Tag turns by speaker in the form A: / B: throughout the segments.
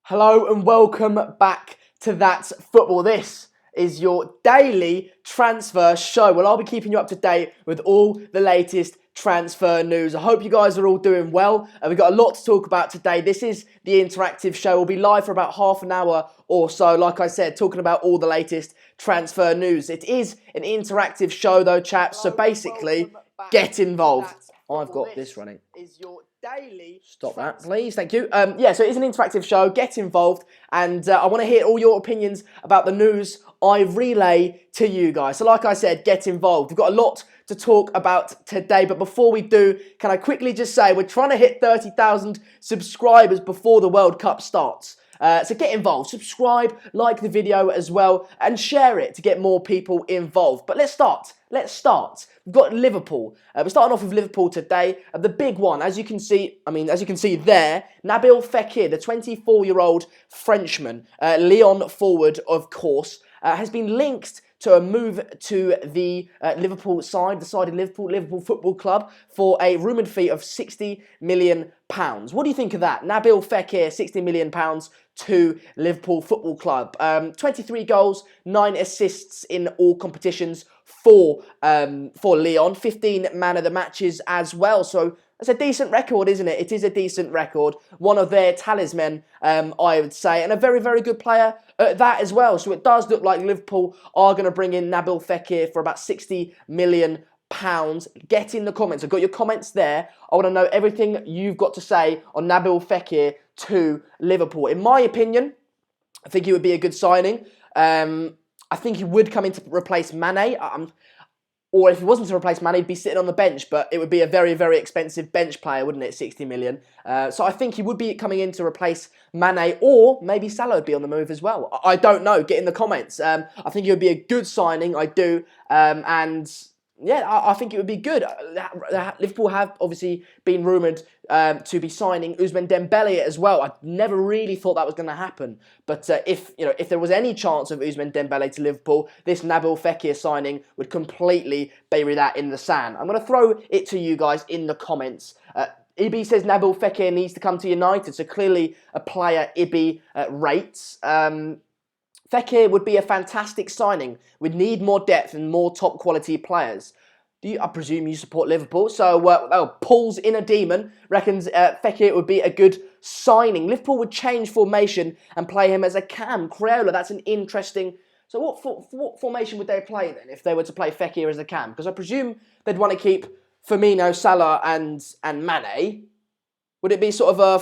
A: Hello and welcome back to That's Football. This is your daily transfer show. Well, I'll be keeping you up to date with all the latest transfer news. I hope you guys are all doing well. We've got a lot to talk about today. This is the interactive show. We'll be live for about half an hour or so. Like I said, talking about all the latest transfer news. It is an interactive show though, chaps. So basically, get involved. I've got this running. Daily Stop that, please. Thank you. So it is an interactive show. Get involved. And I want to hear all your opinions about the news I relay to you guys. So like I said, get involved. We've got a lot to talk about today. But before we do, can I quickly just say we're trying to hit 30,000 subscribers before the World Cup starts. So get involved, subscribe, like the video as well, and share it to get more people involved. But let's start. We've got Liverpool. We're starting off with Liverpool today. The big one, as you can see there, Nabil Fekir, the 24-year-old Frenchman, Lyon forward, of course, has been linked to a move to the Liverpool side, Liverpool Football Club, for a rumoured fee of £60 million. What do you think of that? Nabil Fekir, £60 million to Liverpool Football Club. 23 goals, 9 assists in all competitions for Lyon. 15 man of the matches as well. So it's a decent record, isn't it? It is a decent record. One of their talismen, I would say, and a very, very good player at that as well. So it does look like Liverpool are going to bring in Nabil Fekir for about £60 million. Get in the comments. I've got your comments there. I want to know everything you've got to say on Nabil Fekir to Liverpool. In my opinion, I think he would be a good signing. I think he would come in to replace Mane. Or if he wasn't to replace Mane, he'd be sitting on the bench, but it would be a very, very expensive bench player, wouldn't it, 60 million? So I think he would be coming in to replace Mane, or maybe Salah would be on the move as well. I don't know. Get in the comments. I think he would be a good signing, I do. I think it would be good. Liverpool have obviously been rumoured to be signing Ousmane Dembele as well. I never really thought that was going to happen. But if there was any chance of Ousmane Dembele to Liverpool, this Nabil Fekir signing would completely bury that in the sand. I'm going to throw it to you guys in the comments. Ibi says Nabil Fekir needs to come to United, so clearly a player Ibi rates. Fekir would be a fantastic signing. We'd need more depth and more top quality players. I presume you support Liverpool. So Paul's inner demon reckons Fekir would be a good signing. Liverpool would change formation and play him as a cam. Crayola, that's an interesting... So what formation would they play then if they were to play Fekir as a cam? Because I presume they'd want to keep Firmino, Salah and Mane. Would it be sort of a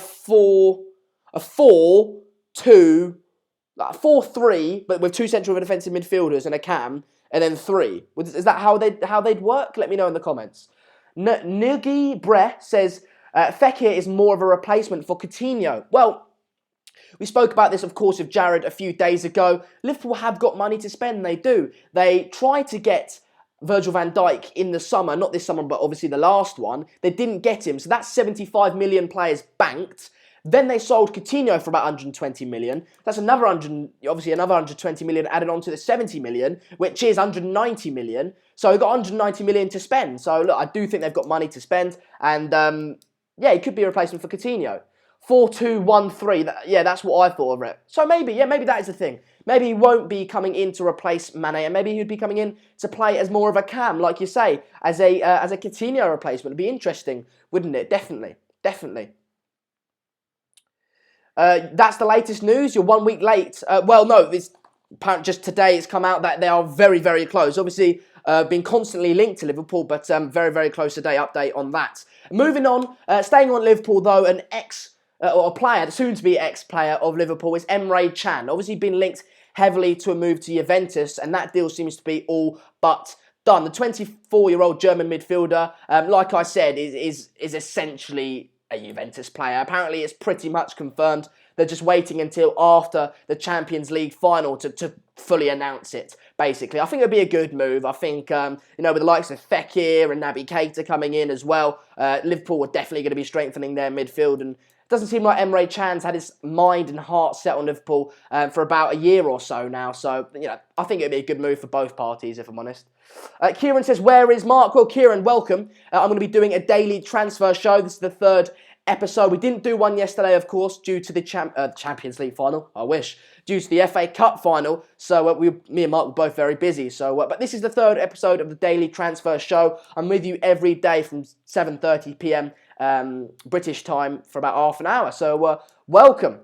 A: 4-3, but with two central defensive midfielders and a cam, and then 3? Is that how they'd work? Let me know in the comments. Nilgi Bre says Fekir is more of a replacement for Coutinho. Well, we spoke about this, of course, with Jared a few days ago. Liverpool have got money to spend. They do. They tried to get Virgil van Dijk in the summer, not this summer, but obviously the last one. They didn't get him, so that's 75 million players banked. Then they sold Coutinho for about 120 million. That's another 120 million added on to the 70 million, which is 190 million. So we've got 190 million to spend. So look, I do think they've got money to spend. And it could be a replacement for Coutinho. 4-2-1-3. That's what I thought of it. So maybe that is the thing. Maybe he won't be coming in to replace Mane, and maybe he'd be coming in to play as more of a cam, like you say, as a Coutinho replacement. It'd be interesting, wouldn't it? Definitely. That's the latest news. You're 1 week late. It's apparent just today it's come out that they are very, very close. Obviously, been constantly linked to Liverpool, but very, very close today. Update on that. Moving on, staying on Liverpool though, a player, the soon-to-be ex-player of Liverpool is Emre Can. Obviously, been linked heavily to a move to Juventus, and that deal seems to be all but done. The 24-year-old German midfielder, like I said, is essentially a Juventus player. Apparently, it's pretty much confirmed. They're just waiting until after the Champions League final to fully announce it, basically. I think it would be a good move. I think, with the likes of Fekir and Naby Keita coming in as well, Liverpool are definitely going to be strengthening their midfield. And it doesn't seem like Emre Can's had his mind and heart set on Liverpool for about a year or so now. So, I think it would be a good move for both parties, if I'm honest. Kieran says, where is Mark? Well, Kieran, welcome. I'm going to be doing a daily transfer show. This is the third episode. We didn't do one yesterday, of course, due to the Champions League final. I wish. Due to the FA Cup final. So me and Mark were both very busy. So, but this is the third episode of the Daily Transfer Show. I'm with you every day from 7:30 p.m. British time for about half an hour. So welcome.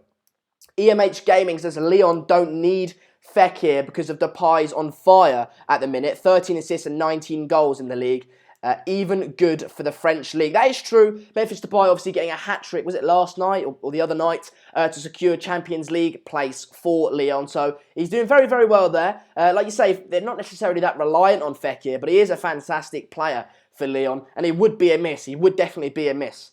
A: EMH Gaming says Lyon don't need Fekir because of Depay's on fire at the minute. 13 assists and 19 goals in the league. Even good for the French league. That is true. Memphis Depay obviously getting a hat-trick, was it last night or the other night, to secure Champions League place for Lyon. So he's doing very, very well there. Like you say, they're not necessarily that reliant on Fekir, but he is a fantastic player for Lyon, and he would be a miss. He would definitely be a miss.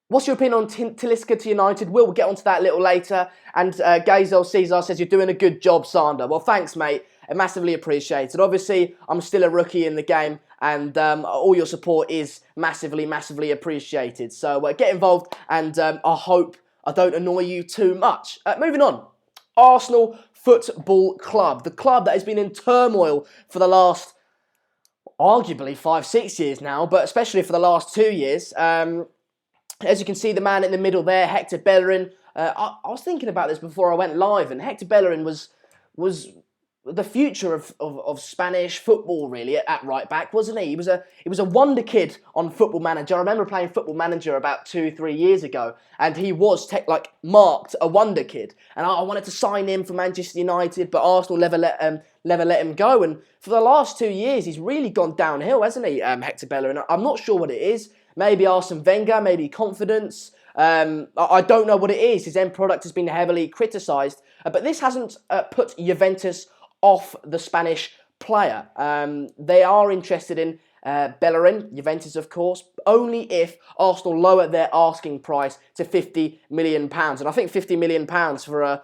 A: What's your opinion on Talisca to United? We'll get onto that a little later. And Gazel Cesar says, you're doing a good job, Sander. Well, thanks, mate. I massively appreciate it. Obviously, I'm still a rookie in the game, and all your support is massively, massively appreciated. So get involved, and I hope I don't annoy you too much. Moving on. Arsenal Football Club. The club that has been in turmoil for the last, arguably, 5-6 years now, but especially for the last 2 years. As you can see, the man in the middle there, Hector Bellerin. I was thinking about this before I went live, and Hector Bellerin was the future of Spanish football, really, at right back, wasn't he? He was a wonder kid on Football Manager. I remember playing Football Manager about 2-3 years ago, and he was marked a wonder kid. And I wanted to sign him for Manchester United, but Arsenal never let him go. And for the last 2 years, he's really gone downhill, hasn't he, Hector Bellerin? I'm not sure what it is. Maybe Arsene Wenger, maybe confidence. I don't know what it is. His end product has been heavily criticised. But this hasn't put Juventus off the Spanish player. They are interested in Bellerin, Juventus of course, only if Arsenal lower their asking price to £50 million. And I think £50 million for a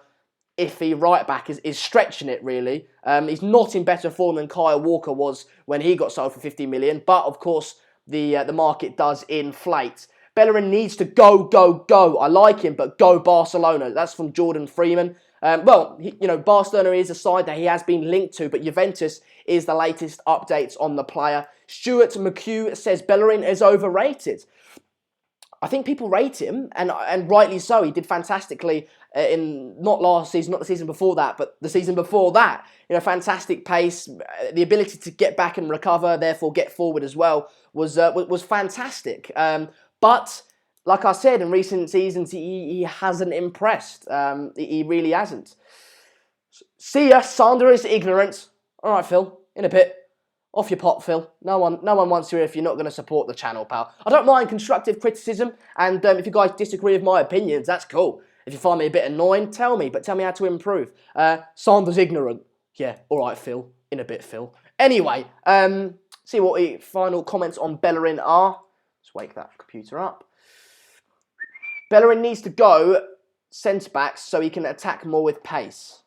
A: iffy right back is stretching it, really. He's not in better form than Kyle Walker was when he got sold for £50 million. But of course, the market does inflate. Bellerin needs to go. I like him, but go Barcelona. That's from Jordan Freeman. Barcelona is a side that he has been linked to, but Juventus is the latest updates on the player. Stuart McHugh says Bellerin is overrated. I think people rate him, and rightly so. He did fantastically in not last season, not the season before that, but the season before that. Fantastic pace, the ability to get back and recover, therefore get forward as well, was fantastic. But like I said, in recent seasons, he hasn't impressed. He really hasn't. See ya, Sander is ignorant. All right, Phil, in a bit. Off your pot, Phil. No one wants you if you're not going to support the channel, pal. I don't mind constructive criticism, and if you guys disagree with my opinions, that's cool. If you find me a bit annoying, tell me, but tell me how to improve. Sander's ignorant. Yeah, all right, Phil. In a bit, Phil. Anyway, see what the final comments on Bellerin are. Let's wake that computer up. Bellerin needs to go centre-backs so he can attack more with pace.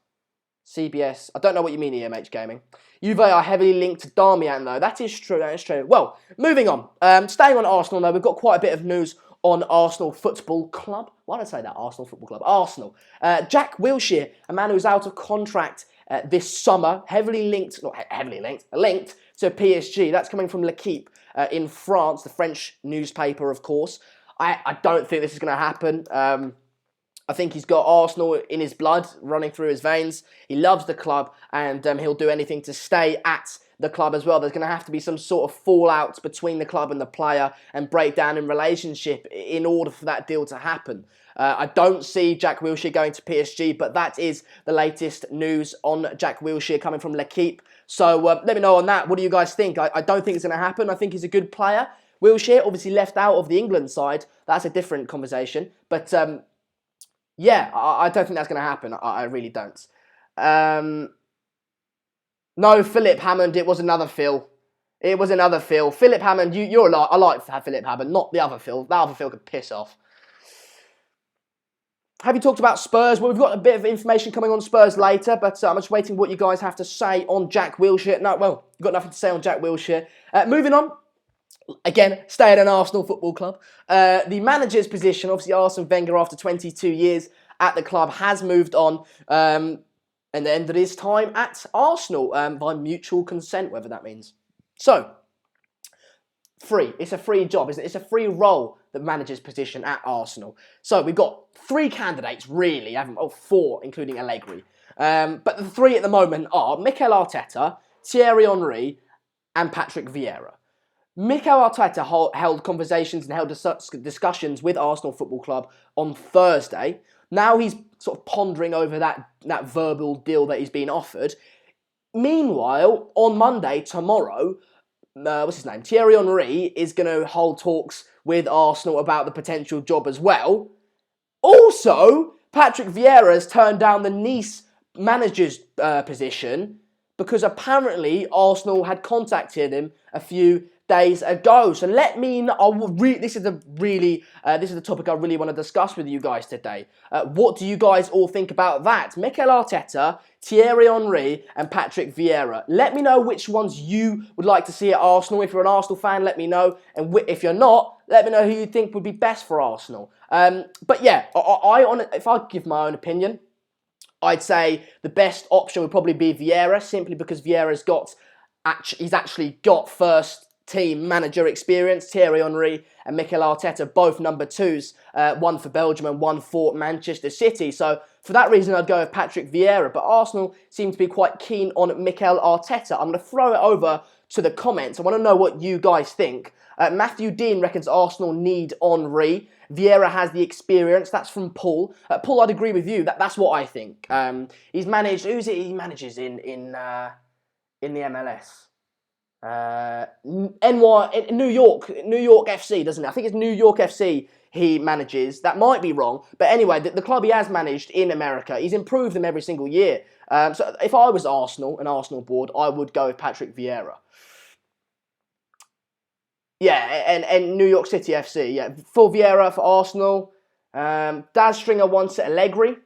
A: CBS. I don't know what you mean, EMH Gaming. Juve are heavily linked to Darmian, though. That is true. Well, moving on. Staying on Arsenal, though, we've got quite a bit of news on Arsenal Football Club. Why did I say that? Arsenal Football Club. Arsenal. Jack Wilshere, a man who's out of contract this summer, linked to PSG. That's coming from L'Equipe in France, the French newspaper, of course. I don't think this is going to happen. I think he's got Arsenal in his blood, running through his veins. He loves the club, and he'll do anything to stay at the club as well. There's going to have to be some sort of fallout between the club and the player and breakdown in relationship in order for that deal to happen. I don't see Jack Wilshere going to PSG, but that is the latest news on Jack Wilshere coming from L'Equipe. So let me know on that. What do you guys think? I don't think it's going to happen. I think he's a good player. Wilshere obviously left out of the England side. That's a different conversation. But yeah, I don't think that's going to happen. I really don't. No, Philip Hammond. It was another Phil. Philip Hammond, you're a lot. I like Philip Hammond, not the other Phil. That other Phil could piss off. Have you talked about Spurs? Well, we've got a bit of information coming on Spurs later, but I'm just waiting what you guys have to say on Jack Wilshere. No, well, you've got nothing to say on Jack Wilshere. Moving on. Again, staying in Arsenal Football Club. The manager's position, obviously Arsene Wenger, after 22 years at the club, has moved on and ended his time at Arsenal by mutual consent, whatever that means. So, free. It's a free job. It's a free role, the manager's position at Arsenal. So we've got 3 candidates, really. Oh, 4, including Allegri. But the 3 at the moment are Mikel Arteta, Thierry Henry, and Patrick Vieira. Mikel Arteta held conversations and held discussions with Arsenal Football Club on Thursday. Now he's sort of pondering over that verbal deal that he's been offered. Meanwhile, on Monday, tomorrow, Thierry Henry is going to hold talks with Arsenal about the potential job as well. Also, Patrick Vieira has turned down the Nice manager's position because apparently Arsenal had contacted him a few days ago. So let me know. This is the topic I really want to discuss with you guys today. What do you guys all think about that? Mikel Arteta, Thierry Henry, and Patrick Vieira. Let me know which ones you would like to see at Arsenal. If you're an Arsenal fan, let me know. And if you're not, let me know who you think would be best for Arsenal. But yeah, if I give my own opinion, I'd say the best option would probably be Vieira, simply because Vieira's actually got first team manager experience. Thierry Henry and Mikel Arteta, both number 2s, one for Belgium and one for Manchester City. So for that reason, I'd go with Patrick Vieira. But Arsenal seem to be quite keen on Mikel Arteta. I'm going to throw it over to the comments. I want to know what you guys think. Matthew Dean reckons Arsenal need Henry. Vieira has the experience. That's from Paul. Paul, I'd agree with you. That's what I think. He's managed. Who's it? He manages in the MLS. New York FC, doesn't it? I think it's New York FC he manages. That might be wrong, but anyway, the club he has managed in America, he's improved them every single year. So if I was an Arsenal board, I would go with Patrick Vieira. Yeah, and New York City FC. Yeah, for Vieira for Arsenal. Daz Stringer wants it Allegri.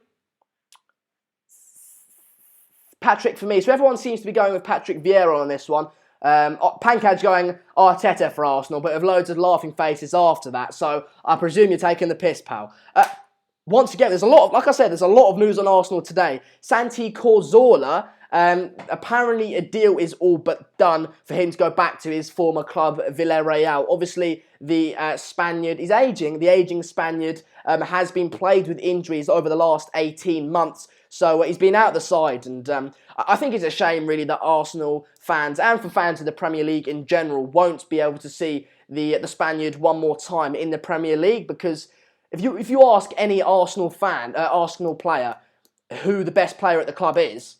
A: Patrick for me. So everyone seems to be going with Patrick Vieira on this one. Pankaj going Arteta for Arsenal, but with loads of laughing faces after that. So I presume you're taking the piss, pal. Once again, there's a lot of news on Arsenal today. Santi Cazorla, apparently a deal is all but done for him to go back to his former club, Villarreal. Obviously, the Spaniard is aging. The aging Spaniard has been plagued with injuries over the last 18 months. So he's been out of the side, and I think it's a shame, really, that Arsenal fans and for fans of the Premier League in general won't be able to see the Spaniard one more time in the Premier League. Because if you ask any Arsenal player who the best player at the club is,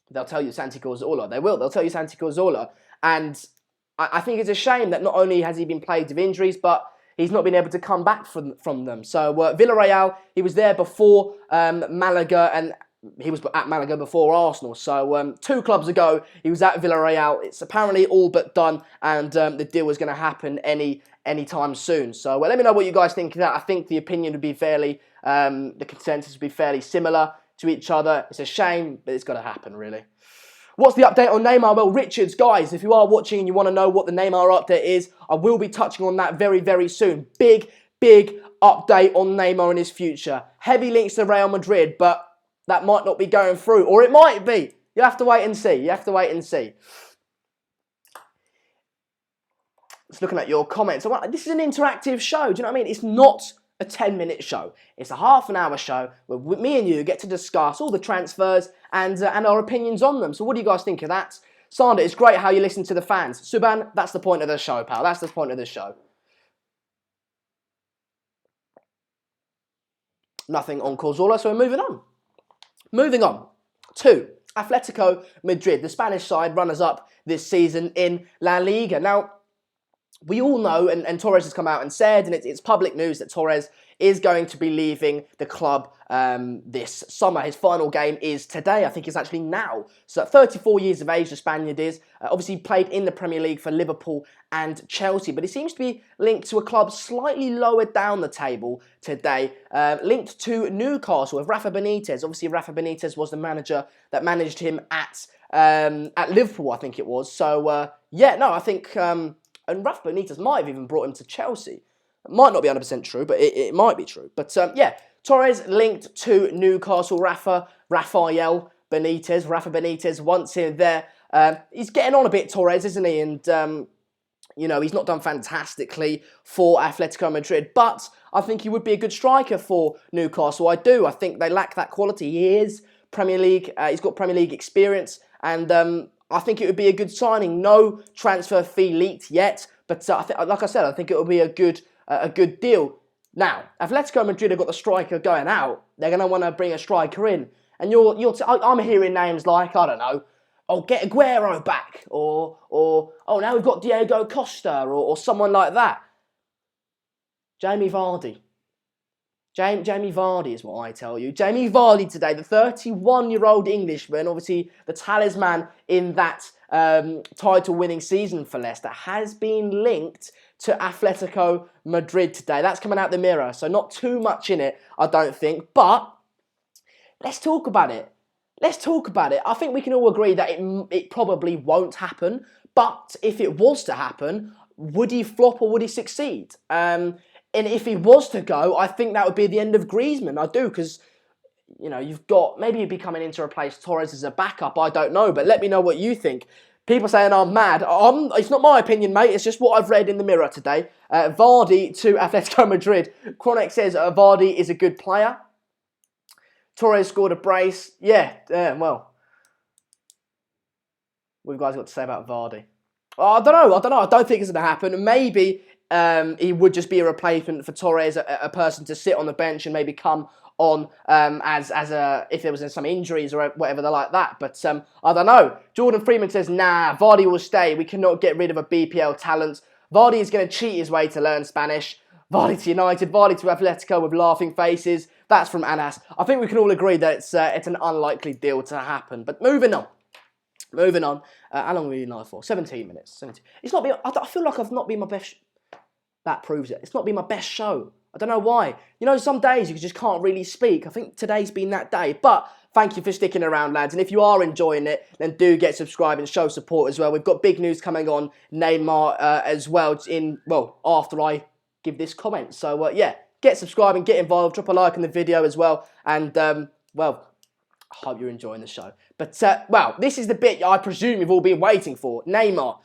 A: they'll tell you Santi Cazorla. They'll tell you Santi Cazorla, and I think it's a shame that not only has he been plagued with injuries, but he's not been able to come back from them. So Villarreal, he was there before Malaga, and he was at Malaga before Arsenal. So 2 clubs ago, he was at Villarreal. It's apparently all but done, and the deal is going to happen anytime soon. So let me know what you guys think of that. I think the opinion would be the consensus would be fairly similar to each other. It's a shame, but it's got to happen, really. What's the update on Neymar? Well, Richards, guys, if you are watching and you want to know what the Neymar update is, I will be touching on that very, very soon. Big update on Neymar and his future. Heavy links to Real Madrid, but that might not be going through, or it might be. You have to wait and see. Just looking at your comments. This is an interactive show. Do you know what I mean? It's not a 10-minute show. It's a half-an-hour show where me and you get to discuss all the transfers and our opinions on them. So what do you guys think of that? Sander, it's great how you listen to the fans. Subhan, that's the point of the show, pal. That's the point of the show. Nothing on Cazorla, so we're moving on. Moving on to Atletico Madrid, the Spanish side, runners-up this season in La Liga. Now, we all know, and Torres has come out and said, and it's public news, that Torres is going to be leaving the club this summer. His final game is today. I think it's actually now. So 34 years of age, the Spaniard is. Obviously played in the Premier League for Liverpool and Chelsea, but he seems to be linked to a club slightly lower down the table today, linked to Newcastle with Rafa Benitez. Obviously, Rafa Benitez was the manager that managed him at Liverpool, I think it was. So, I think... and Rafa Benitez might have even brought him to Chelsea. It might not be 100% true, but it might be true. But Torres linked to Newcastle. Rafa Benitez wants him there. He's getting on a bit, Torres, isn't he? And, You know, he's not done fantastically for Atletico Madrid, but I think he would be a good striker for Newcastle. I do. I think they lack that quality. He is Premier League. He's got Premier League experience, and I think it would be a good signing. No transfer fee leaked yet, but like I said, I think it will be a good deal. Now, Atletico Madrid have got the striker going out. They're going to want to bring a striker in, and I'm hearing names like, I don't know, oh, get Aguero back, or oh, now we've got Diego Costa, or someone like that. Jamie Vardy. Jamie Vardy is what I tell you. Jamie Vardy today, the 31-year-old Englishman, obviously the talisman in that title-winning season for Leicester, has been linked to Atletico Madrid today. That's coming out the Mirror, so not too much in it, I don't think. But let's talk about it. I think we can all agree that it probably won't happen. But if it was to happen, would he flop or would he succeed? And if he was to go, I think that would be the end of Griezmann. I do, because, you know, maybe he'd be coming in to replace Torres as a backup. I don't know, but let me know what you think. People saying I'm mad. It's not my opinion, mate. It's just what I've read in the Mirror today. Vardy to Atletico Madrid. Chronic says Vardy is a good player. Torres scored a brace. Yeah, well. What have you guys got to say about Vardy? Oh, I don't know. I don't think it's going to happen. Maybe he would just be a replacement for Torres, a person to sit on the bench and maybe come on if there was some injuries or whatever like that. But I don't know. Jordan Freeman says, nah, Vardy will stay. We cannot get rid of a BPL talent. Vardy is going to cheat his way to learn Spanish. Vardy to United, Vardy to Atletico with laughing faces. That's from Anas. I think we can all agree that it's an unlikely deal to happen. But moving on. How long were you live for? 17 minutes. 17. It's not been. I feel like I've not been my best. That proves it. It's not been my best show. I don't know why. You know, some days you just can't really speak. I think today's been that day. But thank you for sticking around, lads. And if you are enjoying it, then do get subscribed and show support as well. We've got big news coming on Neymar as well. After I give this comment. So yeah, get subscribed and get involved. Drop a like on the video as well. And I hope you're enjoying the show. But, this is the bit I presume you've all been waiting for. Neymar.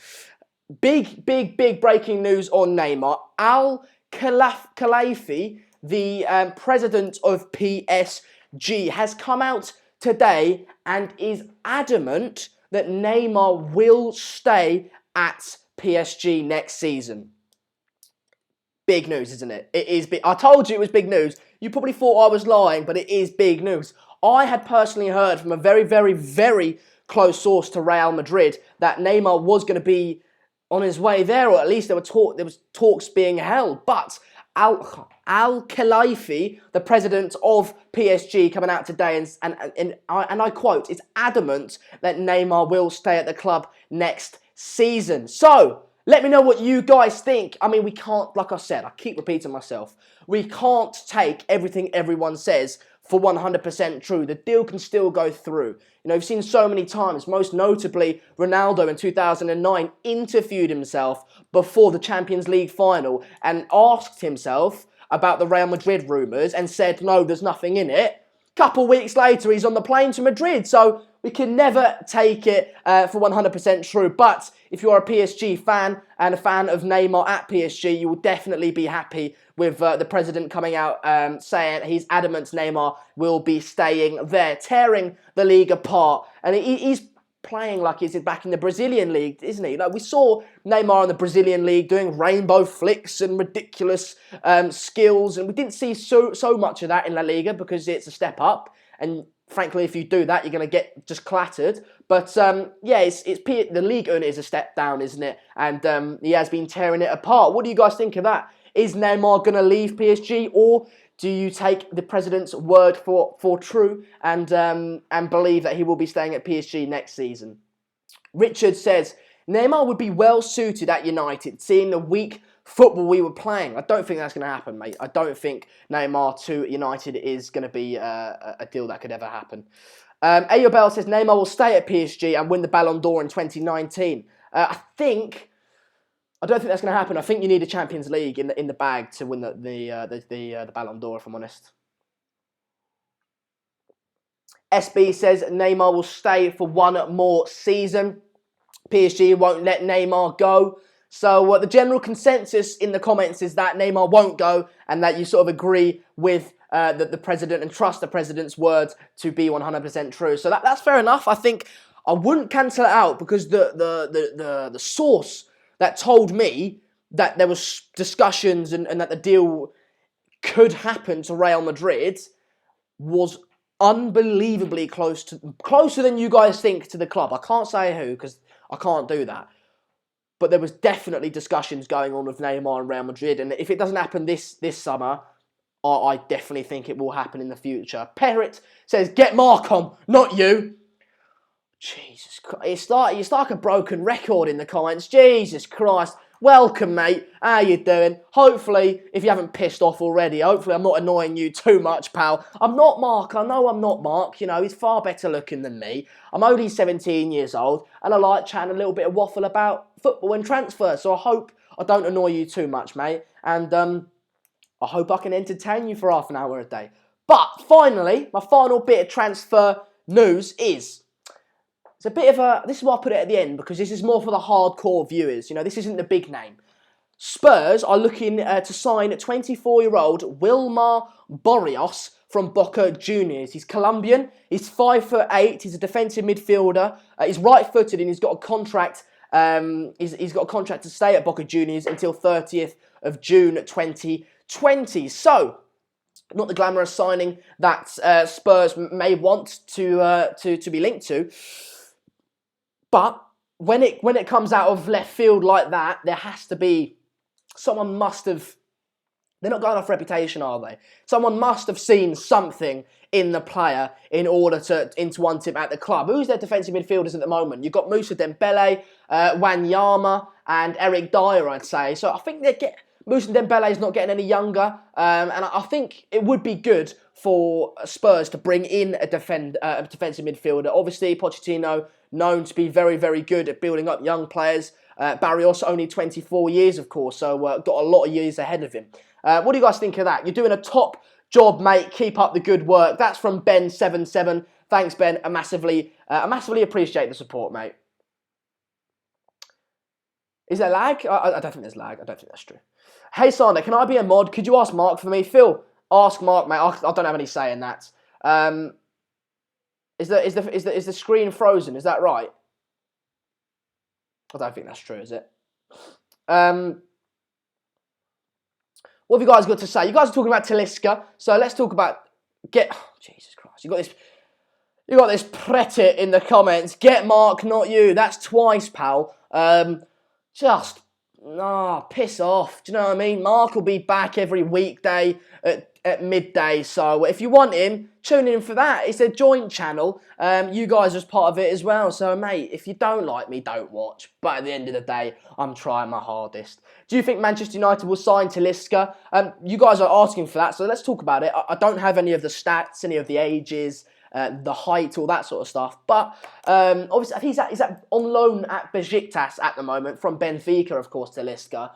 A: Big breaking news on Neymar. Al-Khelafi, the president of PSG, has come out today and is adamant that Neymar will stay at PSG next season. Big news, isn't it? It is big. I told you it was big news. You probably thought I was lying, but it is big news. I had personally heard from a very, very, very close source to Real Madrid that Neymar was going to be on his way there, or at least there was talks being held. But Al-Khelafi, the president of PSG, coming out today and I quote, is adamant that Neymar will stay at the club next season. So let me know what you guys think. I mean, we can't, like I said, I keep repeating myself, we can't take everything everyone says for 100% true. The deal can still go through. You know, we've seen so many times, most notably Ronaldo in 2009 interviewed himself before the Champions League final and asked himself about the Real Madrid rumours and said, no, there's nothing in it. Couple weeks later, he's on the plane to Madrid. So we can never take it for 100% true. But if you're a PSG fan and a fan of Neymar at PSG, you will definitely be happy with the president coming out saying he's adamant Neymar will be staying there, tearing the league apart. And he's playing like he's back in the Brazilian league, isn't he? Like we saw Neymar in the Brazilian league doing rainbow flicks and ridiculous skills, and we didn't see so much of that in La Liga because it's a step up. And frankly, if you do that, you're going to get just clattered. But the Ligue 1 is a step down, isn't it? And he has been tearing it apart. What do you guys think of that? Is Neymar going to leave PSG, or do you take the president's word for true and believe that he will be staying at PSG next season? Richard says, Neymar would be well suited at United, seeing the weak football we were playing. I don't think that's going to happen, mate. I don't think Neymar to United is going to be a deal that could ever happen. Ayo Bell says, Neymar will stay at PSG and win the Ballon d'Or in 2019. I don't think that's going to happen. I think you need a Champions League in the bag to win the Ballon d'Or, if I'm honest. SB says Neymar will stay for one more season. PSG won't let Neymar go. So the general consensus in the comments is that Neymar won't go and that you sort of agree with the president and trust the president's words to be 100% true. So that's fair enough. I think I wouldn't cancel it out because the source that told me that there was discussions and that the deal could happen to Real Madrid was unbelievably closer than you guys think to the club. I can't say who because I can't do that. But there was definitely discussions going on with Neymar and Real Madrid. And if it doesn't happen this summer, I definitely think it will happen in the future. Perrit says, get Mark on, not you. Jesus Christ. It's like a broken record in the comments. Jesus Christ. Welcome, mate. How you doing? Hopefully, if you haven't pissed off already, hopefully I'm not annoying you too much, pal. I'm not Mark. I know I'm not Mark. You know, he's far better looking than me. I'm only 17 years old, and I like chatting a little bit of waffle about football and transfers. So I hope I don't annoy you too much, mate. And I hope I can entertain you for half an hour a day. But finally, my final bit of transfer news is... It's a bit of a... This is why I put it at the end, because this is more for the hardcore viewers. You know, this isn't the big name. Spurs are looking to sign 24-year-old Wilmar Barrios from Boca Juniors. He's Colombian. He's 5'8". He's a defensive midfielder. He's right-footed and he's got a contract. He's got a contract to stay at Boca Juniors until 30th of June 2020. So, not the glamorous signing that Spurs may want to be linked to. But when it comes out of left field like that, there has to be... Someone must have... They're not going off reputation, are they? Someone must have seen something in the player in order to want him at the club. Who's their defensive midfielders at the moment? You've got Moussa Dembele, Wanyama, and Eric Dyer, I'd say. So I think Moussa Dembele is not getting any younger, and I think it would be good for Spurs to bring in a defensive midfielder. Obviously, Pochettino, known to be very, very good at building up young players. Barrios, only 24 years, of course, so got a lot of years ahead of him. What do you guys think of that? You're doing a top job, mate. Keep up the good work. That's from Ben77. Thanks, Ben. I massively appreciate the support, mate. Is there lag? I don't think there's lag. I don't think that's true. Hey, Sander, can I be a mod? Could you ask Mark for me? Phil, ask Mark, mate. I don't have any say in that. Is the screen frozen? Is that right? I don't think that's true, is it? What have you guys got to say? You guys are talking about Talisca, so let's talk about Jesus Christ! You got this Prettit in the comments. Get Mark, not you. That's twice, pal. Piss off. Do you know what I mean? Mark will be back every weekday at midday. So if you want him, tune in for that. It's a joint channel. You guys are part of it as well. So, mate, if you don't like me, don't watch. But at the end of the day, I'm trying my hardest. Do you think Manchester United will sign Talisca? You guys are asking for that, so let's talk about it. I don't have any of the stats, any of the ages, the height, all that sort of stuff. But obviously, he's on loan at Besiktas at the moment from Benfica, of course, Talisca.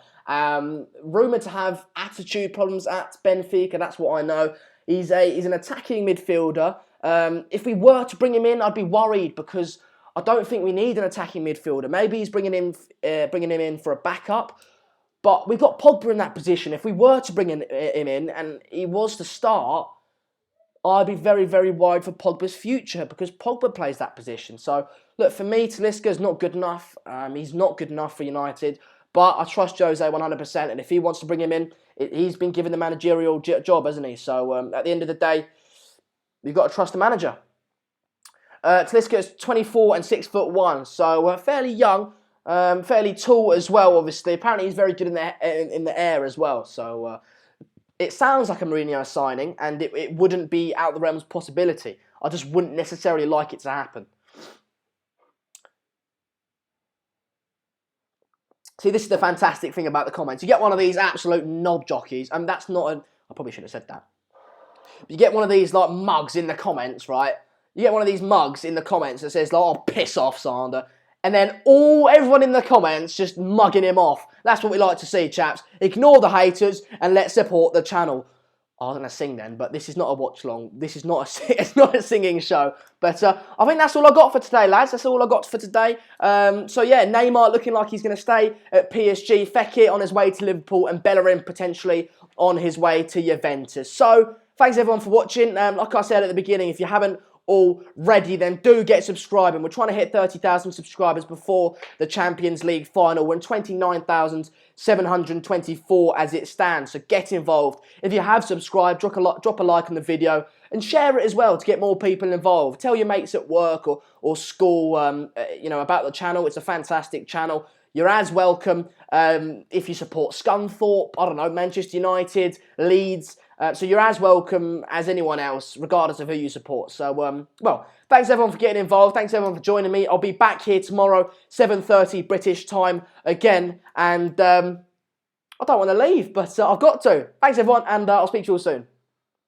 A: Rumoured to have attitude problems at Benfica, that's what I know. He's an attacking midfielder. If we were to bring him in, I'd be worried because I don't think we need an attacking midfielder. Maybe he's bringing him in for a backup. But we've got Pogba in that position. If we were to bring him in and he was to start, I'd be very, very worried for Pogba's future because Pogba plays that position. So, look, for me, Talisca's not good enough. He's not good enough for United. But I trust Jose 100%. And if he wants to bring him in, he's been given the managerial job, hasn't he? So, at the end of the day, you've got to trust the manager. Talisca is 24 and 6'1", so fairly young. Fairly tall as well, obviously. Apparently he's very good in the air as well. So it sounds like a Mourinho signing, and it wouldn't be out of the realms of possibility. I just wouldn't necessarily like it to happen. See, this is the fantastic thing about the comments. You get one of these absolute knob jockeys, and that's not I probably should have said that. But you get one of these like mugs in the comments, right? You get one of these mugs in the comments that says like, "Oh, piss off, Sander." And then everyone in the comments just mugging him off. That's what we like to see, chaps. Ignore the haters and let's support the channel. I was going to sing then, but this is not a watch long. This is not it's not a singing show. But I think that's all I got for today, lads. That's all I got for today. So yeah, Neymar looking like he's going to stay at PSG. Fekir on his way to Liverpool, and Bellerin potentially on his way to Juventus. So thanks everyone for watching. Like I said at the beginning, if you haven't already, then do get subscribing. We're trying to hit 30,000 subscribers before the Champions League final. We're in 29,724 as it stands, so get involved. If you have subscribed, drop a like on the video and share it as well to get more people involved. Tell your mates at work or school about the channel. It's a fantastic channel. You're as welcome if you support Scunthorpe, I don't know, Manchester United, Leeds. So you're as welcome as anyone else, regardless of who you support. So, well, thanks everyone for getting involved. Thanks everyone for joining me. I'll be back here tomorrow, 7:30 British time again. And I don't want to leave, but I've got to. Thanks everyone, and I'll speak to you all soon.